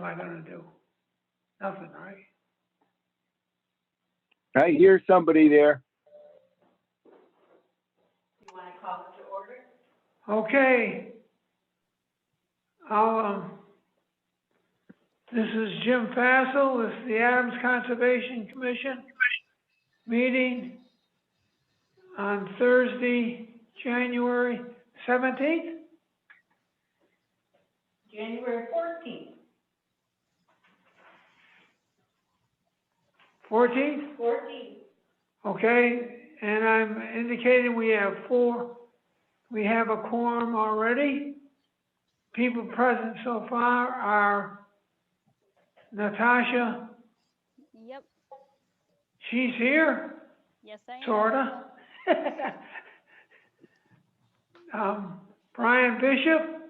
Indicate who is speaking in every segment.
Speaker 1: am I gonna do? Nothing, right?
Speaker 2: I hear somebody there.
Speaker 3: You want to call it to order?
Speaker 1: Okay. This is Jim Fassel, this is the Adams Conservation Commission meeting on Thursday, January 17th,
Speaker 3: January 14th.
Speaker 1: 14th?
Speaker 3: 14th.
Speaker 1: Okay, and I'm indicating we have a quorum already. People present so far are Natasha,
Speaker 4: Yep.
Speaker 1: she's here,
Speaker 4: Yes, I am.
Speaker 1: sorta. Brian Bishop,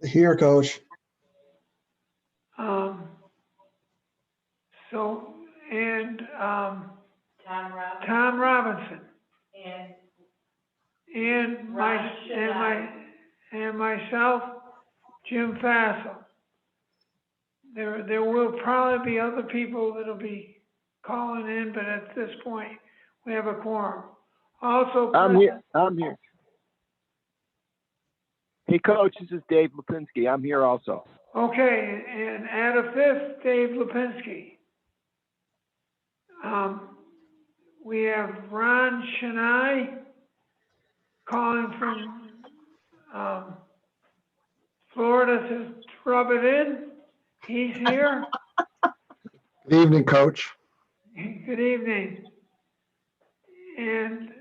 Speaker 5: Here, Coach.
Speaker 3: Tom Robbins.
Speaker 1: Tom Robinson,
Speaker 3: And
Speaker 1: and myself, Jim Fassel. There will probably be other people that'll be calling in, but at this point, we have a quorum. Also
Speaker 2: I'm
Speaker 1: present,
Speaker 2: here. I'm here. Hey, Coach, this is Dave Lipinski. I'm here also.
Speaker 1: okay, and add a fifth, Dave Lipinski. We have Ron Chennai calling from Florida to rub it in. He's here.
Speaker 5: Good evening, Coach.
Speaker 1: Good evening. And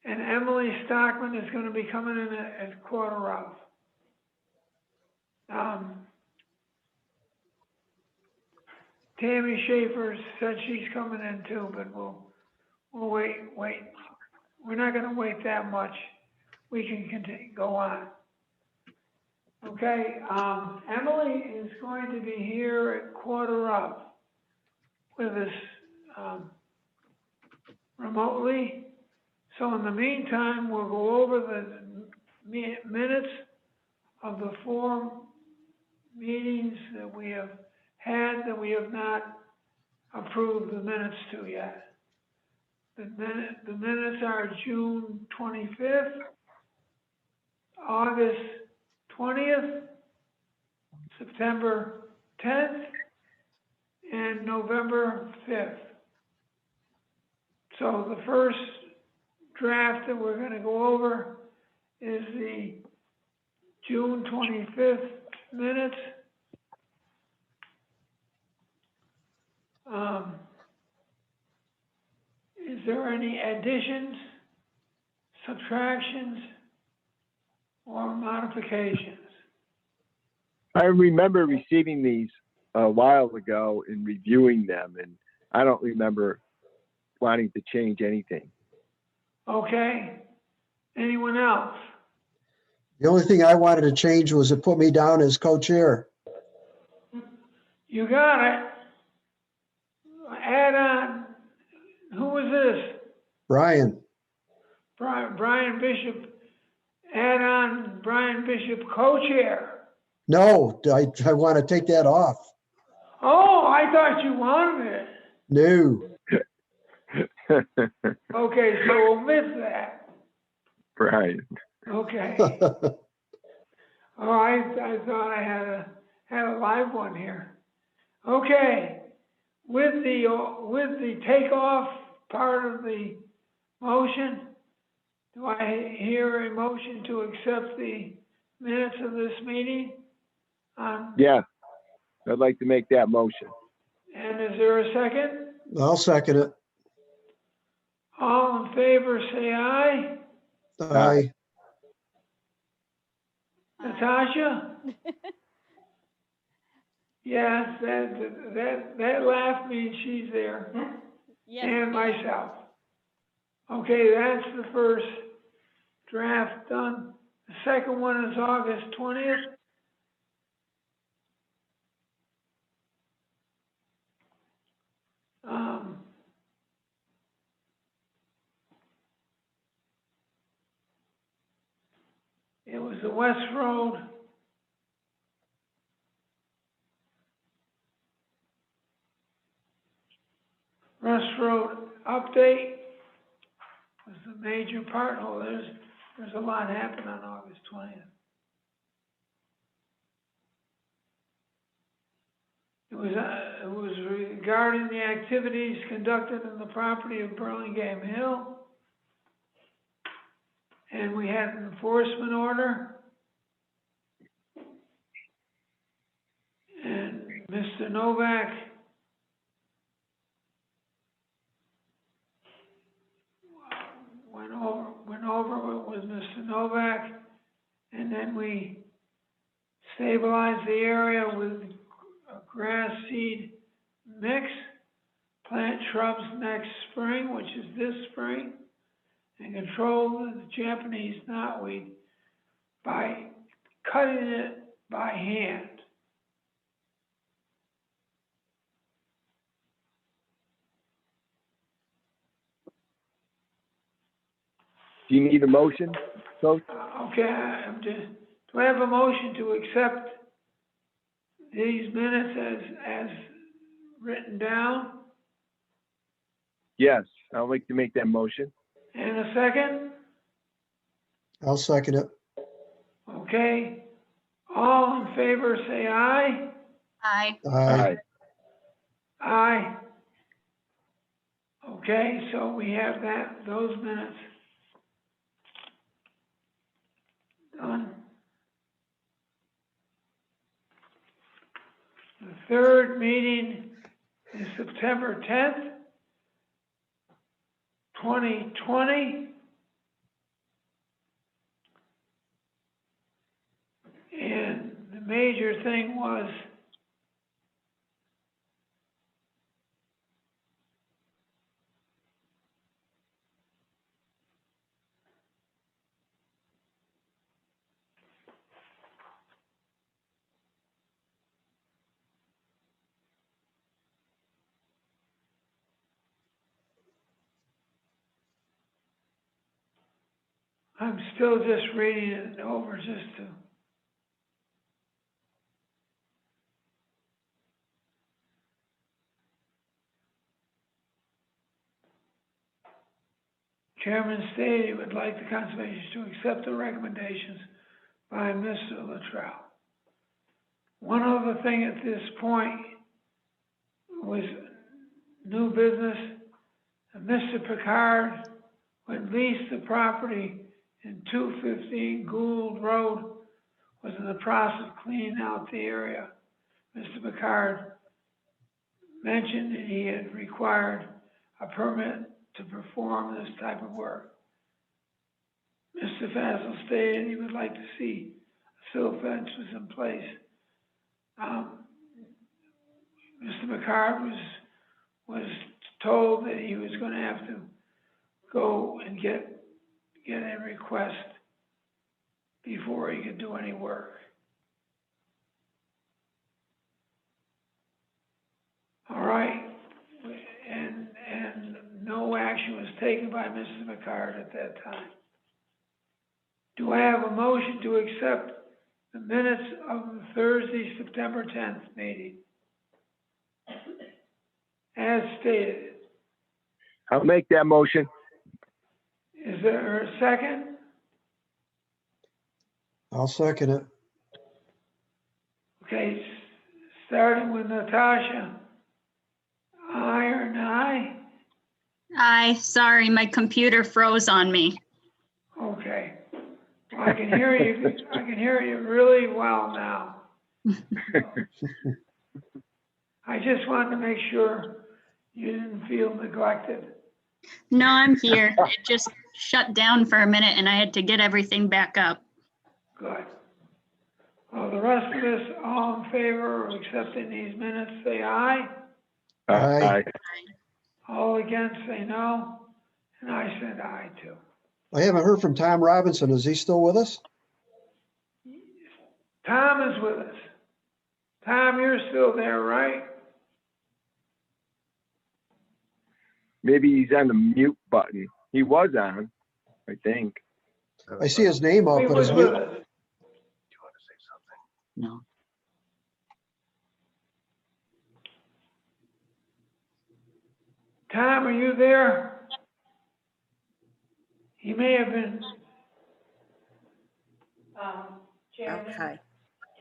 Speaker 1: Emily Stockman is going to be coming in at quarter of. Tammy Schaefer said she's coming in too, but we'll wait. We're not going to wait that much. We can continue, go on. Okay, Emily is going to be here at quarter of with us remotely. So in the meantime, we'll go over the minutes of the 4 meetings that we have had that we have not approved the minutes to yet. The minutes are June 25th, August 20th, September 10th, and November 5th. So the first draft that we're going to go over is the June 25th minutes. Is there any additions, subtractions, or modifications?
Speaker 2: I remember receiving these a while ago and reviewing them, and I don't remember wanting to change anything.
Speaker 1: Okay. Anyone else?
Speaker 5: The only thing I wanted to change was to put me down as co-chair.
Speaker 1: You got it. Add on. Who was this?
Speaker 5: Brian,
Speaker 1: Brian Bishop. Add on Brian Bishop, co-chair.
Speaker 5: no, I want to take that off.
Speaker 1: Oh, I thought you wanted it.
Speaker 5: No.
Speaker 1: Okay, so we'll miss that.
Speaker 2: Brian.
Speaker 1: Okay. Oh, I thought I had a live one here. Okay, with the takeoff part of the motion, do I hear a motion to accept the minutes of this meeting?
Speaker 2: Yeah, I'd like to make that motion.
Speaker 1: And is there a second?
Speaker 5: I'll second it.
Speaker 1: All in favor, say aye.
Speaker 5: Aye.
Speaker 1: Natasha? Yes, that laugh means she's there.
Speaker 4: Yes,
Speaker 1: And
Speaker 4: I am.
Speaker 1: myself. Okay, that's the first draft done. The second one is August 20th. It was the West Road Russ Road update was the major part. Oh, there's a lot happened on August 20th. It was regarding the activities conducted in the property of Burlingame Hill. And we had an enforcement order. And Mr. Novak went over it with Mr. Novak, and then we stabilized the area with a grass seed mix, plant shrubs next spring, which is this spring, and control the Japanese knotweed by cutting it by hand.
Speaker 2: Do you need a motion, Coach?
Speaker 1: Okay, do I have a motion to accept these minutes as written down?
Speaker 2: Yes, I'd like to make that motion.
Speaker 1: And a second?
Speaker 5: I'll second it.
Speaker 1: Okay. All in favor, say aye.
Speaker 4: Aye.
Speaker 5: Aye.
Speaker 1: Aye. Okay, so we have those minutes done. The third meeting is September 10th, 2020. And the major thing was I'm still just reading it over just to. Chairman stated he would like the conservation to accept the recommendations by Mr. Luttrell. One other thing at this point was new business. Mr. Picard would lease the property in 215 Gould Road, was in the process of cleaning out the area. Mr. Picard mentioned that he had required a permit to perform this type of work. Mr. Fassel stated he would like to see a silt fence was in place. Mr. Picard was told that he was going to have to go and get a request before he could do any work. All right, and no action was taken by Mr. Picard at that time. Do I have a motion to accept the minutes of the Thursday, September 10th meeting? As stated.
Speaker 2: I'll make that motion.
Speaker 1: Is there a second?
Speaker 5: I'll second it.
Speaker 1: Okay, starting with Natasha. Aye or nay?
Speaker 6: Aye, sorry, my computer froze on me.
Speaker 1: Okay. I can hear you. I can hear you really well now. I just wanted to make sure you didn't feel neglected.
Speaker 6: No, I'm here. It just shut down for a minute and I had to get everything back up.
Speaker 1: Good. Well, the rest of us, all in favor of accepting these minutes, say aye.
Speaker 5: Aye.
Speaker 1: All against, say no. And I said aye too.
Speaker 5: I haven't heard from Tom Robinson. Is he still with us?
Speaker 1: Tom is with us. Tom, you're still there, right?
Speaker 2: Maybe he's on the mute button. He was on, I think.
Speaker 5: I see his name up,
Speaker 1: He
Speaker 5: but
Speaker 1: was
Speaker 5: his
Speaker 1: with
Speaker 5: mute.
Speaker 1: us.
Speaker 6: No.
Speaker 1: Tom, are you there? He may have been,
Speaker 3: Chairman,
Speaker 7: Okay.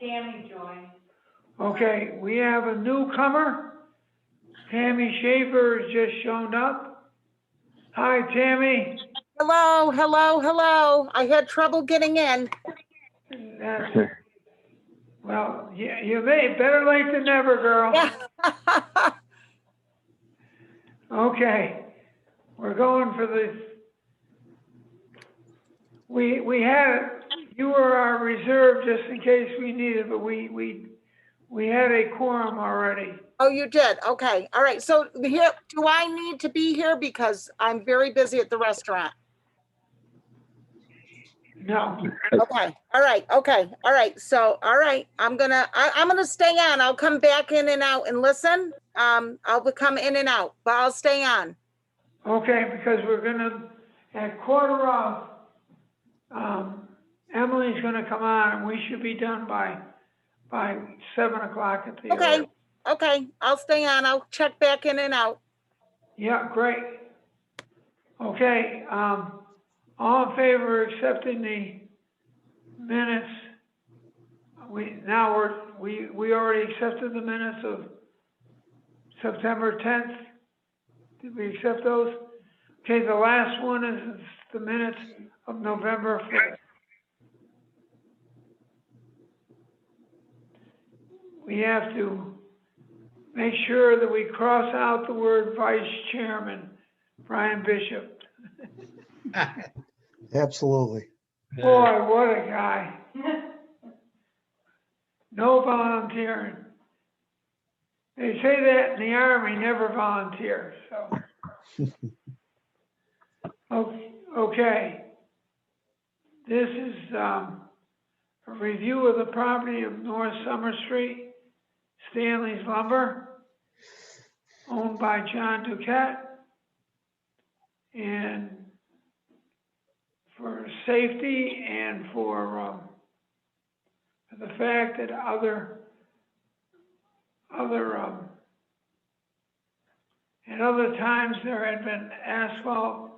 Speaker 3: Tammy joined.
Speaker 1: okay, we have a newcomer. Tammy Schaefer has just shown up. Hi, Tammy.
Speaker 7: Hello, hello, hello. I had trouble getting in.
Speaker 1: That's, well, you may, better late than never, girl.
Speaker 7: Yeah.
Speaker 1: Okay, we're going for this. We had, you were our reserve just in case we needed, but we had a quorum already.
Speaker 7: Oh, you did? Okay. All right. So here, do I need to be here because I'm very busy at the restaurant?
Speaker 1: No,
Speaker 7: Okay. All right. Okay. All right. So, all right. I'm gonna stay on. I'll come back in and out and listen. I'll come in and out, but I'll stay on.
Speaker 1: okay, because we're gonna, at 1:15, Emily's gonna come on, and we should be done by 7 o'clock at the
Speaker 7: Okay.
Speaker 1: earliest.
Speaker 7: Okay. I'll stay on. I'll check back in and out.
Speaker 1: Yeah, great. Okay, all in favor of accepting the minutes? We already accepted the minutes of September 10th. Did we accept those? Okay, the last one is the minutes of November 5th. We have to make sure that we cross out the word vice chairman, Brian Bishop.
Speaker 5: Absolutely.
Speaker 1: Boy, what a guy. No volunteering. They say that in the Army, never volunteer, so. Okay. This is, a review of the property of North Summer Street, Stanley's Lumber, owned by John Duquette. And for safety and for the fact that at other times there had been asphalt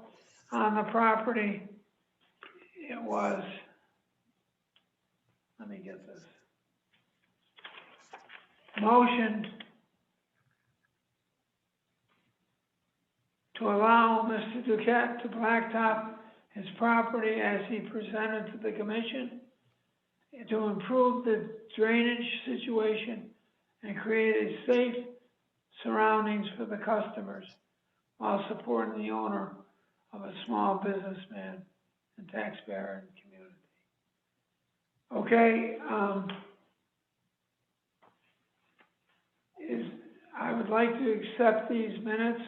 Speaker 1: on the property. It was, let me get this, motioned to allow Mr. Duquette to blacktop his property as he presented to the commission to improve the drainage situation and create a safe surroundings for the customers while supporting the owner of a small businessman and taxpayer and community. Okay, I would like to accept these minutes,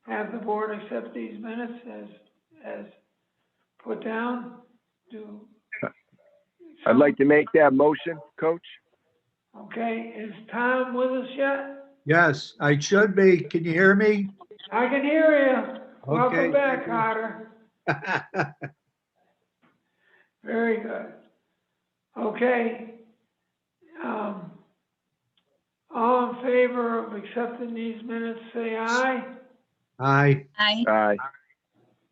Speaker 1: have the board accept these minutes as put down.
Speaker 2: I'd like to make that motion, Coach.
Speaker 1: Okay, is Tom with us yet?
Speaker 8: Yes, I should be. Can you hear me?
Speaker 1: I can hear you. Welcome
Speaker 8: Okay,
Speaker 1: back,
Speaker 8: thank you.
Speaker 1: Carter. Very good. Okay. All in favor of accepting these minutes, say aye.
Speaker 8: Aye.
Speaker 6: Aye.
Speaker 2: Aye.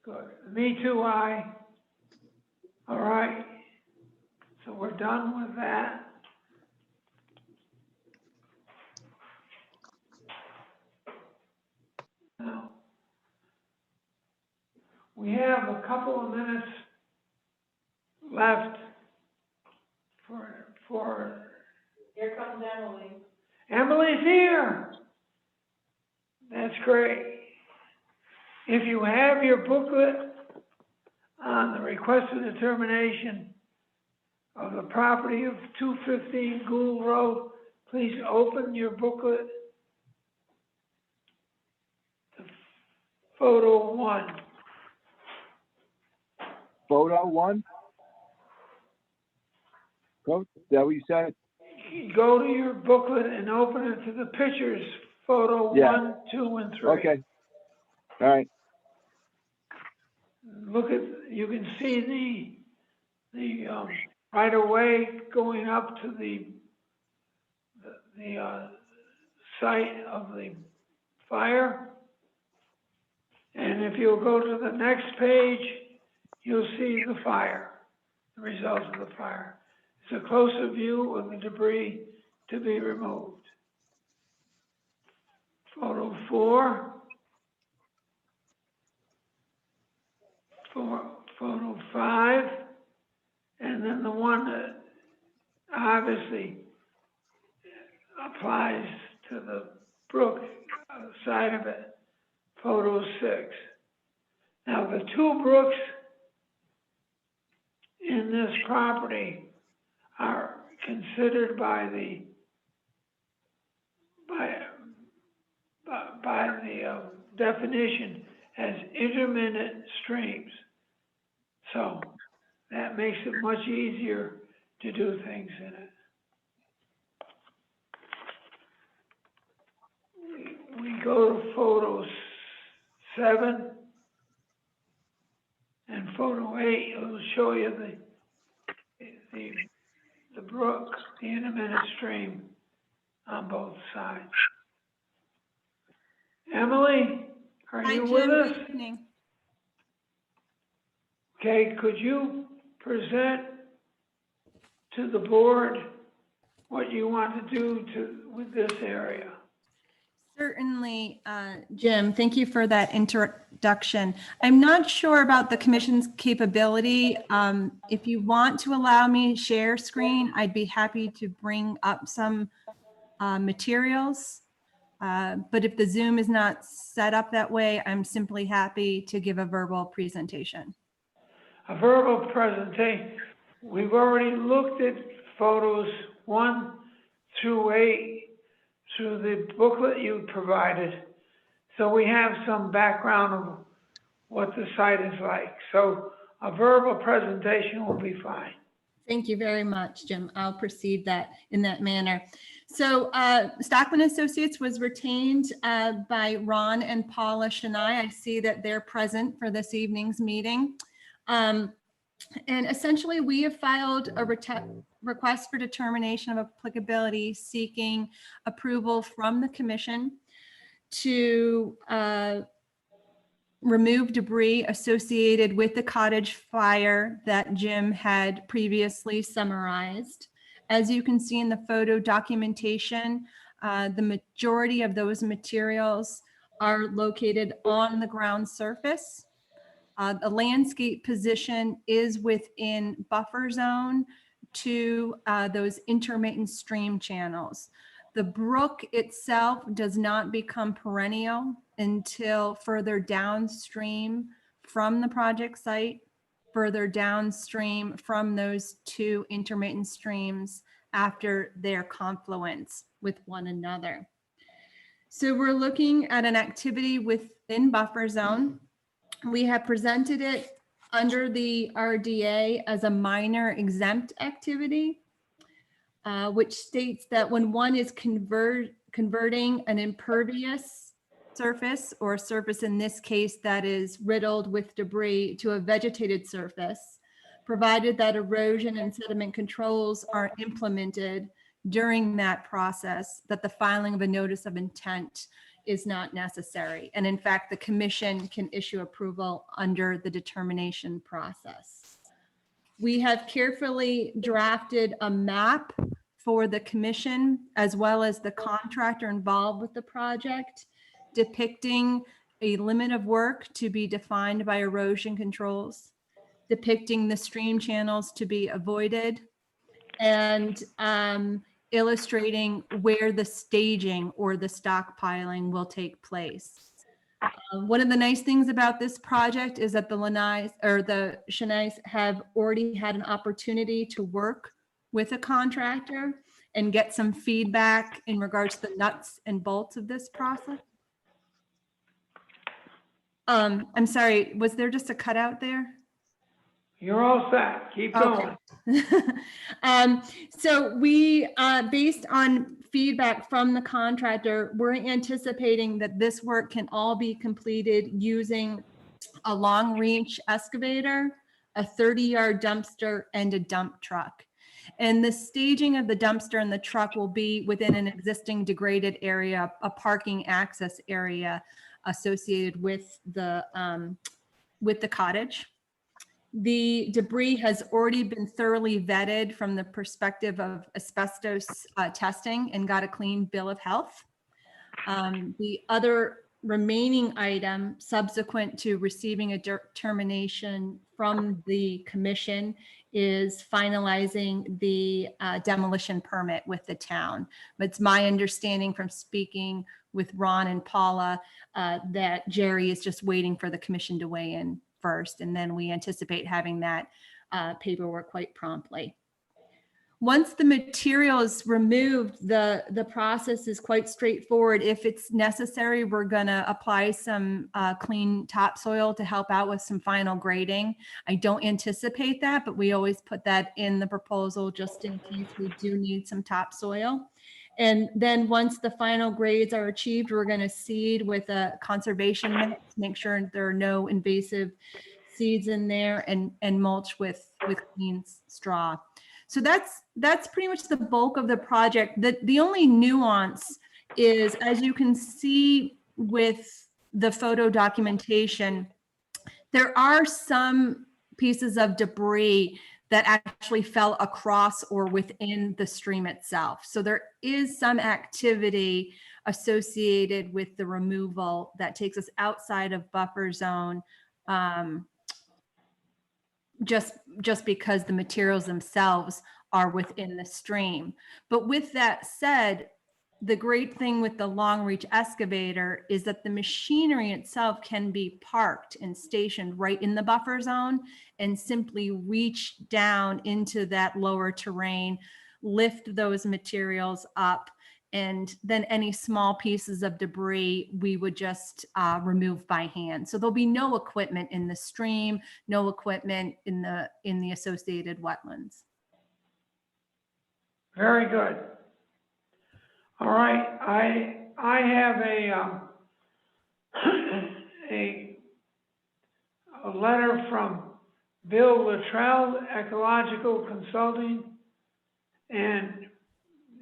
Speaker 1: Good. Me too, aye. All right. So we're done with that. Now, we have a couple of minutes left for
Speaker 3: Here comes Emily.
Speaker 1: Emily's here. That's great. If you have your booklet on the request for determination of the property of 215 Gould Road, please open your booklet to photo 1.
Speaker 2: Photo 1? Coach, is that what you said?
Speaker 1: Go to your booklet and open it to the pictures, photo
Speaker 2: Yeah.
Speaker 1: 1, 2, and 3.
Speaker 2: Okay. All right.
Speaker 1: Look at, you can see the right of way going up to the site of the fire. And if you'll go to the next page, you'll see the fire, the results of the fire. It's a closer view of the debris to be removed. Photo 4. Photo 5. And then the one that obviously applies to the brook side of it, photo 6. Now, the two brooks in this property are considered by the definition as intermittent streams. So that makes it much easier to do things in it. We go to photo 7 and photo 8. It'll show you the brook, the intermittent stream on both sides. Emily, are
Speaker 9: Hi,
Speaker 1: you
Speaker 9: Jim.
Speaker 1: with us?
Speaker 9: Good evening.
Speaker 1: Okay, could you present to the board what you want to do with this area?
Speaker 9: Certainly, Jim, thank you for that introduction. I'm not sure about the commission's capability. If you want to allow me share screen, I'd be happy to bring up some materials. But if the Zoom is not set up that way, I'm simply happy to give a verbal presentation.
Speaker 1: A verbal presentation. We've already looked at photos 1 through 8 through the booklet you provided. So we have some background of what the site is like. So a verbal presentation will be fine.
Speaker 9: Thank you very much, Jim. I'll proceed that in that manner. So Stockman Associates was retained by Ron and Paula Shanai. I see that they're present for this evening's meeting. And essentially, we have filed a request for determination of applicability seeking approval from the commission to remove debris associated with the cottage fire that Jim had previously summarized. As you can see in the photo documentation, the majority of those materials are located on the ground surface. The landscape position is within buffer zone to those intermittent stream channels. The brook itself does not become perennial until further downstream from the project site, further downstream from those two intermittent streams after their confluence with one another. So we're looking at an activity within buffer zone. We have presented it under the RDA as a minor exempt activity, which states that when one is converting an impervious surface, or a surface in this case that is riddled with debris, to a vegetated surface, provided that erosion and sediment controls are implemented during that process, that the filing of a notice of intent is not necessary. And in fact, the commission can issue approval under the determination process. We have carefully drafted a map for the commission as well as the contractor involved with the project, depicting a limit of work to be defined by erosion controls, depicting the stream channels to be avoided, and illustrating where the staging or the stockpiling will take place. One of the nice things about this project is that the Shanais have already had an opportunity to work with a contractor and get some feedback in regards to the nuts and bolts of this process. I'm sorry, was there just a cutout there?
Speaker 1: You're all set. Keep going.
Speaker 9: Okay. So we, based on feedback from the contractor, we're anticipating that this work can all be completed using a long reach excavator, a 30-yard dumpster, and a dump truck. And the staging of the dumpster and the truck will be within an existing degraded area, a parking access area. associated with the cottage. The debris has already been thoroughly vetted from the perspective of asbestos testing and got a clean bill of health. The other remaining item subsequent to receiving a determination from the commission is finalizing the demolition permit with the town. But it's my understanding from speaking with Ron and Paula that Jerry is just waiting for the commission to weigh in first, and then we anticipate having that paperwork quite promptly. Once the material is removed, the process is quite straightforward. If it's necessary, we're going to apply some clean topsoil to help out with some final grading. I don't anticipate that, but we always put that in the proposal just in case we do need some topsoil. And then once the final grades are achieved, we're going to seed with a conservation mix, make sure there are no invasive seeds in there, and mulch with clean straw. So that's pretty much the bulk of the project. The only nuance is, as you can see with the photo documentation, there are some pieces of debris that actually fell across or within the stream itself. So there is some activity associated with the removal that takes us outside of buffer zone, just because the materials themselves are within the stream. But with that said, the great thing with the long reach excavator is that the machinery itself can be parked and stationed right in the buffer zone and simply reach down into that lower terrain, lift those materials up, and then any small pieces of debris we would just remove by hand. So there'll be no equipment in the stream, no equipment in the associated wetlands.
Speaker 1: Very good. All right, I have a letter from Bill Luttrell, Ecological Consulting, and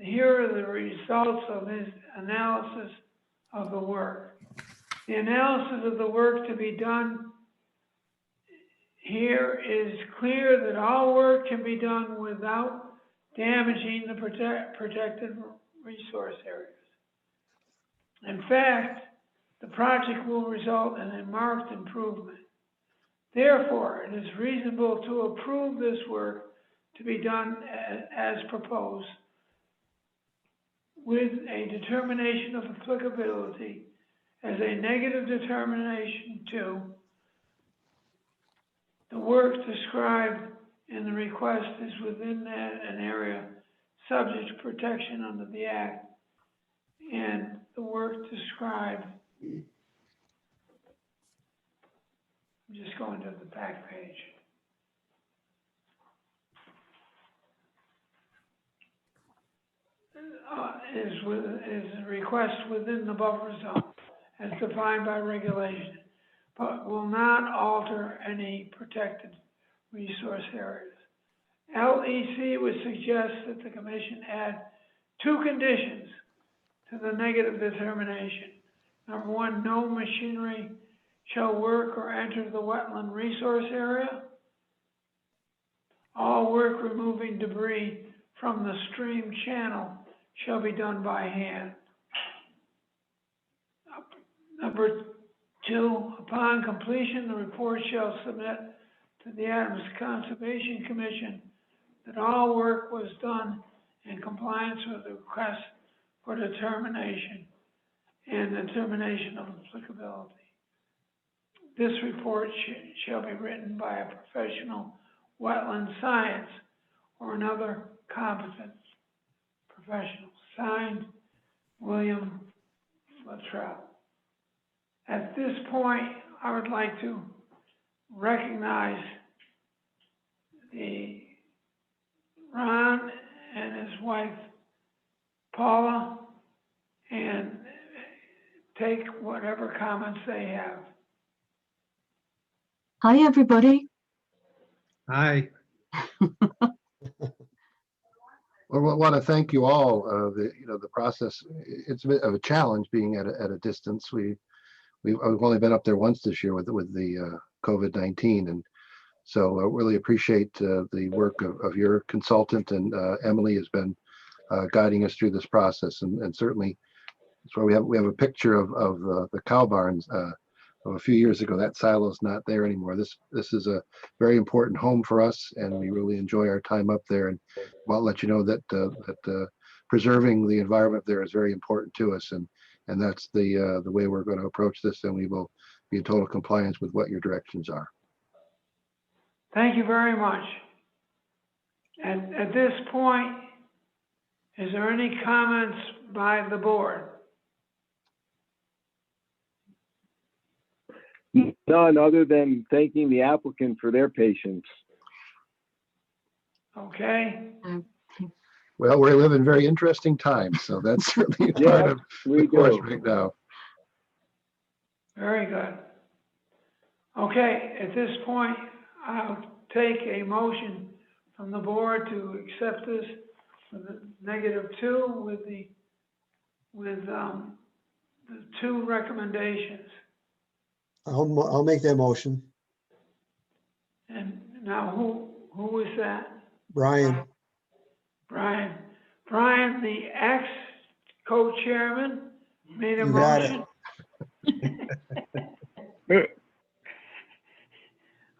Speaker 1: here are the results of his analysis of the work. The analysis of the work to be done here is clear that all work can be done without damaging the protected resource areas. In fact, the project will result in a marked improvement. Therefore, it is reasonable to approve this work to be done as proposed, with a determination of applicability as a negative determination to the work described in the request is within an area subject to protection under the Act, and the work described, I'm just going to the back page. Is a request within the buffer zone as defined by regulation, but will not alter any protected resource areas. LEC would suggest that the commission add two conditions to the negative determination. Number one, no machinery shall work or enter the wetland resource area. All work removing debris from the stream channel shall be done by hand. Number two, upon completion, the report shall submit to the Adams Conservation Commission that all work was done in compliance with the request for determination and determination of applicability. This report shall be written by a professional wetland science or another competent professional. Signed, William Luttrell. At this point, I would like to recognize Ron and his wife, Paula, and take whatever comments they have.
Speaker 10: Hi, everybody.
Speaker 8: Hi.
Speaker 10: Well, I want to thank you all. The process, it's a bit of a challenge being at a distance. We I've only been up there once this year with the COVID-19, and so I really appreciate the work of your consultant, and Emily has been guiding us through this process, and certainly that's why we have a picture of the cow barns of a few years ago. That silo is not there anymore. This is a very important home for us, and we really enjoy our time up there. And I'll let you know that preserving the environment there is very important to us, and that's the way we're going to approach this, and we will be in total compliance with what your directions are.
Speaker 1: Thank you very much. And at this point, is there any comments by the board?
Speaker 2: None other than thanking the applicant for their patience.
Speaker 1: Okay,
Speaker 10: Well, we live in very interesting times, so that's certainly
Speaker 2: Yeah,
Speaker 10: part of
Speaker 2: we
Speaker 10: the course
Speaker 2: do.
Speaker 10: right now.
Speaker 1: very good. Okay, at this point, I'll take a motion from the board to accept this for the -2 with the 2 recommendations.
Speaker 5: I'll make that motion.
Speaker 1: And now who is that?
Speaker 5: Brian,
Speaker 1: Brian. Brian, the ex-co-chairman, made a
Speaker 5: You got it.
Speaker 1: motion.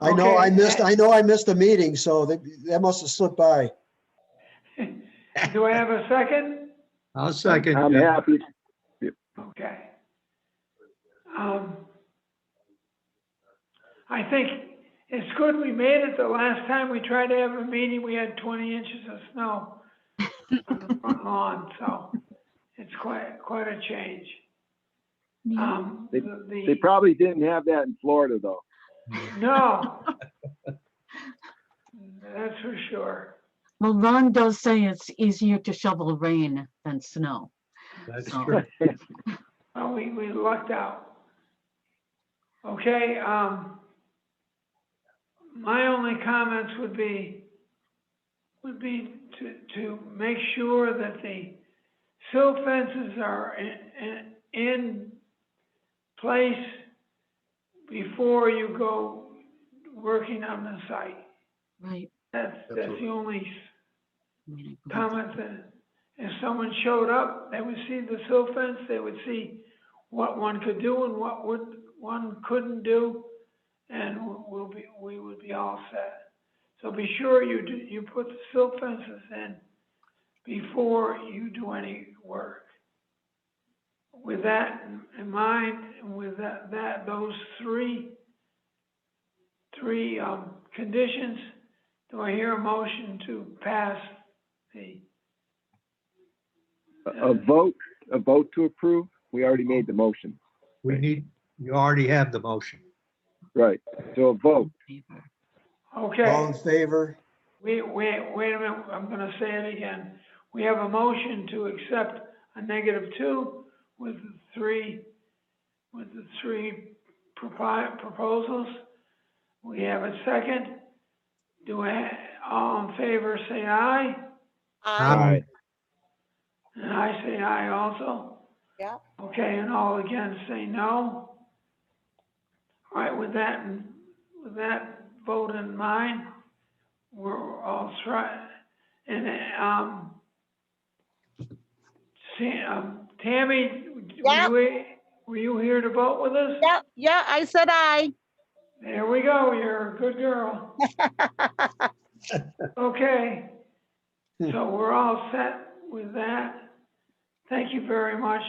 Speaker 5: I know I
Speaker 1: Okay.
Speaker 5: missed a meeting, so that must have slipped by.
Speaker 1: Do I have a second?
Speaker 8: I'll second.
Speaker 2: I'm
Speaker 8: Jim.
Speaker 2: happy.
Speaker 1: Okay. I think it's good we made it. The last time we tried to have a meeting, we had 20 inches of snow on the front lawn, so it's quite a change.
Speaker 2: They probably didn't have that in Florida, though.
Speaker 1: No. That's for sure.
Speaker 11: Well, Ron does say it's easier to shovel rain than snow.
Speaker 8: That's
Speaker 11: So-
Speaker 8: true.
Speaker 1: Well, we lucked out. Okay, my only comments would be to make sure that the silt fences are in place before you go working on the site.
Speaker 11: Right.
Speaker 1: That's the only
Speaker 11: I mean, I believe
Speaker 1: comment that if someone showed up, they would see the silt fence, they would see what one could do and what one couldn't do, and we would be all set. So be sure you put the silt fences in before you do any work. With that in mind, and with those three conditions, do I hear a motion to pass the?
Speaker 2: A vote to approve? We already made the motion.
Speaker 8: You already have the motion.
Speaker 2: Right, so a vote.
Speaker 11: favor.
Speaker 1: Okay.
Speaker 5: All in favor?
Speaker 1: Wait a minute, I'm gonna say it again. We have a motion to accept a -2 with the three proposals. We have a second. All in favor, say aye,
Speaker 10: Aye.
Speaker 1: and I say aye also.
Speaker 7: Yeah.
Speaker 1: Okay, and all against say no. All right, with that vote in mind, we're all set. And, Tammy,
Speaker 7: Yeah.
Speaker 1: were you here to vote with us?
Speaker 7: Yeah, I said aye.
Speaker 1: There we go, you're a good girl. Okay, so we're all set with that. Thank you very much.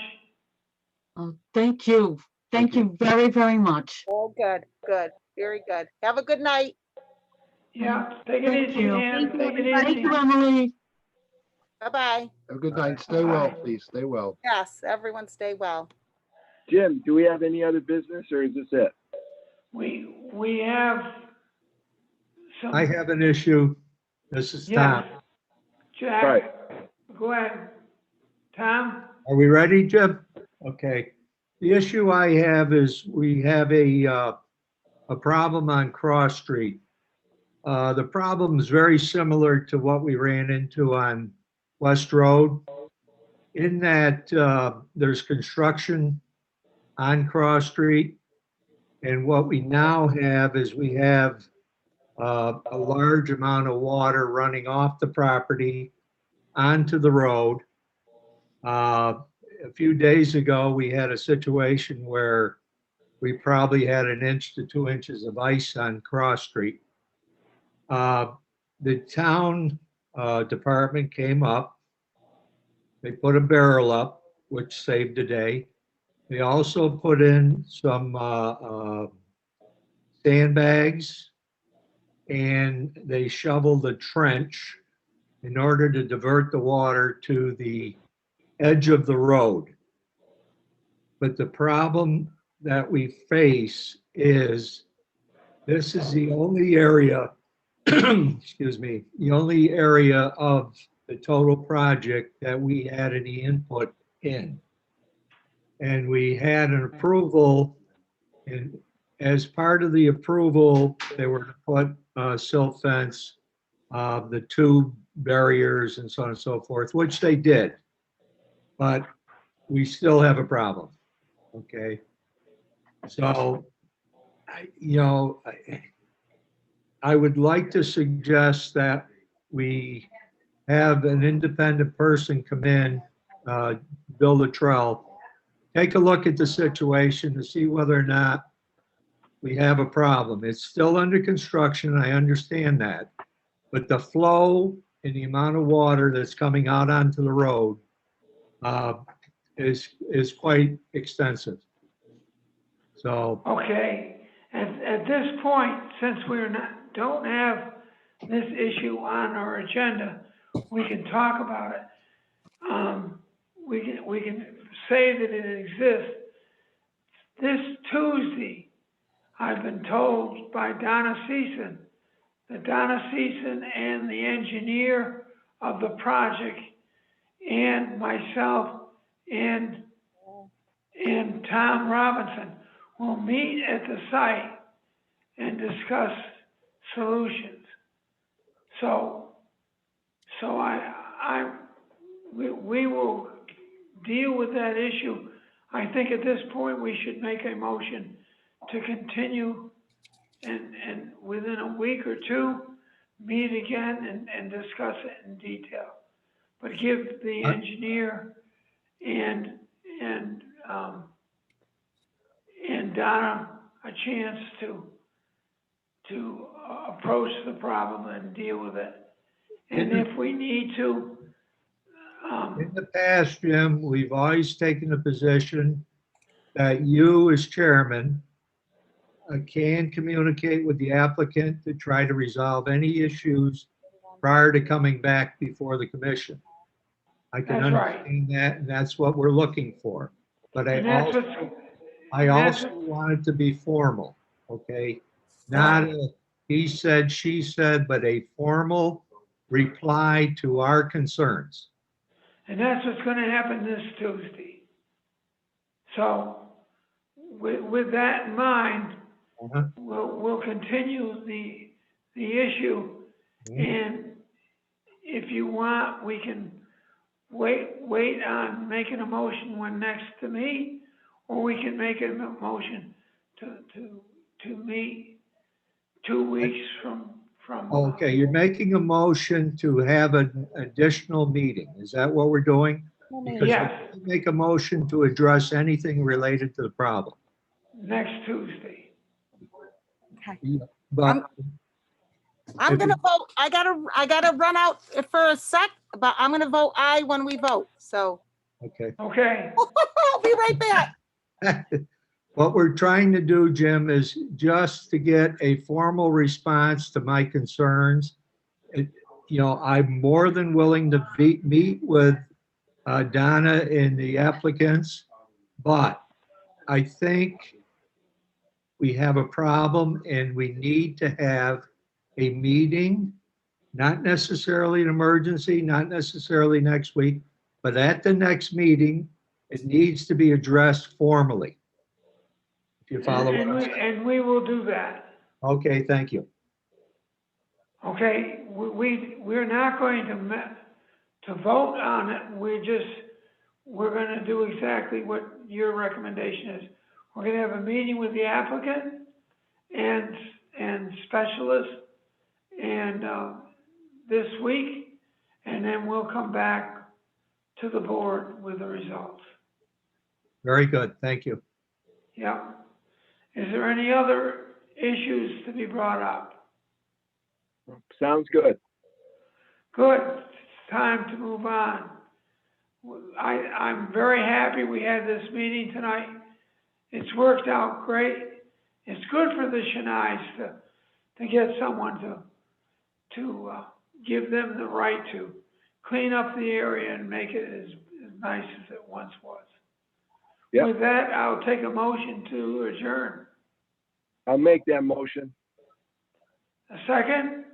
Speaker 11: Oh, thank you. Thank you very, very much.
Speaker 7: Oh, good, very good. Have a good night.
Speaker 1: Yeah, take it
Speaker 11: Thank
Speaker 1: easy,
Speaker 11: you.
Speaker 1: Dan, take it
Speaker 11: Thank
Speaker 1: easy.
Speaker 11: you, Emily.
Speaker 7: Bye-bye.
Speaker 10: Have a good night. Stay well, please. Stay well.
Speaker 7: Yes, everyone stay well.
Speaker 2: Jim, do we have any other business, or is this it?
Speaker 1: We have some.
Speaker 8: I have an issue. This is
Speaker 1: Yes.
Speaker 8: Tom.
Speaker 1: Jack,
Speaker 2: Right.
Speaker 1: go ahead. Tom?
Speaker 8: Are we ready, Jim? Okay. The issue I have is we have a problem on Cross Street. The problem is very similar to what we ran into on West Road, in that there's construction on Cross Street. And what we now have is we have a large amount of water running off the property onto the road. A few days ago, we had a situation where we probably had 1 inch to 2 inches of ice on Cross Street. The town department came up. They put a barrel up, which saved a day. They also put in some sandbags, and they shoveled a trench in order to divert the water to the edge of the road. But the problem that we face is this is the only area, excuse me, the only area of the total project that we had any input in. And we had an approval, and as part of the approval, they were to put silt fence, the 2 barriers and so on and so forth, which they did. But we still have a problem, okay? So, I would like to suggest that we have an independent person come in, Bill Luttrell, take a look at the situation to see whether or not we have a problem. It's still under construction, I understand that. But the flow and the amount of water that's coming out onto the road is quite extensive. So.
Speaker 1: Okay, at this point, since don't have this issue on our agenda, we can talk about it. We can say that it exists. This Tuesday, I've been told by Donna Season, that Donna Season and the engineer of the project and myself and Tom Robinson will meet at the site and discuss solutions. So we will deal with that issue. I think at this point, we should make a motion to continue and within a week or 2, meet again and discuss it in detail. But give the engineer and Donna a chance to approach the problem and deal with it. And if we need to,
Speaker 8: In the past, Jim, we've always taken the position that you as chairman can communicate with the applicant to try to resolve any issues prior to coming back before the commission. I can
Speaker 1: That's right.
Speaker 8: understand that, and that's what we're looking for. But
Speaker 1: and that's
Speaker 8: I also want it to be formal, okay? Not a he said, she said, but a formal reply to our concerns.
Speaker 1: And that's what's going to happen this Tuesday. So with that in mind, we'll continue the issue. And if you want, we can wait on making a motion when next to meet, or we can make a motion to meet 2 weeks from.
Speaker 8: Okay, you're making a motion to have an additional meeting. Is that what we're doing? Because
Speaker 1: Yes.
Speaker 8: we can make a motion to address anything related to the problem.
Speaker 1: Next Tuesday.
Speaker 8: But
Speaker 7: I'm gonna vote. I gotta run out for a sec, but I'm gonna vote aye when we vote, so.
Speaker 8: okay.
Speaker 1: Okay.
Speaker 7: I'll be right back.
Speaker 8: What we're trying to do, Jim, is just to get a formal response to my concerns. I'm more than willing to meet with Donna and the applicants, but I think we have a problem and we need to have a meeting, not necessarily an emergency, not necessarily next week, but at the next meeting, it needs to be addressed formally. If you follow what I'm saying.
Speaker 1: And we will do that.
Speaker 8: Okay, thank you.
Speaker 1: Okay, we're not going to vote on it. We're going to do exactly what your recommendation is. We're gonna have a meeting with the applicant and specialists and, this week, and then we'll come back to the board with the results.
Speaker 8: Very good, thank you.
Speaker 1: Yeah. Is there any other issues to be brought up?
Speaker 2: Sounds good.
Speaker 1: Good, it's time to move on. I'm very happy we had this meeting tonight. It's worked out great. It's good for the Chennais to get someone to give them the right to clean up the area and make it as nice as it once was.
Speaker 2: Yep.
Speaker 1: With that, I'll take a motion to adjourn.
Speaker 2: I'll make that motion.
Speaker 1: A second?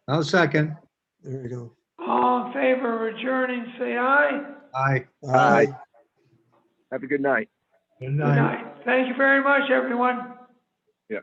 Speaker 8: I'll second.
Speaker 5: There you go.
Speaker 1: All in favor of adjourning, say aye.
Speaker 8: Aye.
Speaker 2: Aye. Have a good night.
Speaker 8: Good
Speaker 1: Good
Speaker 8: night.
Speaker 1: night. Thank you very much, everyone.
Speaker 2: Yeah.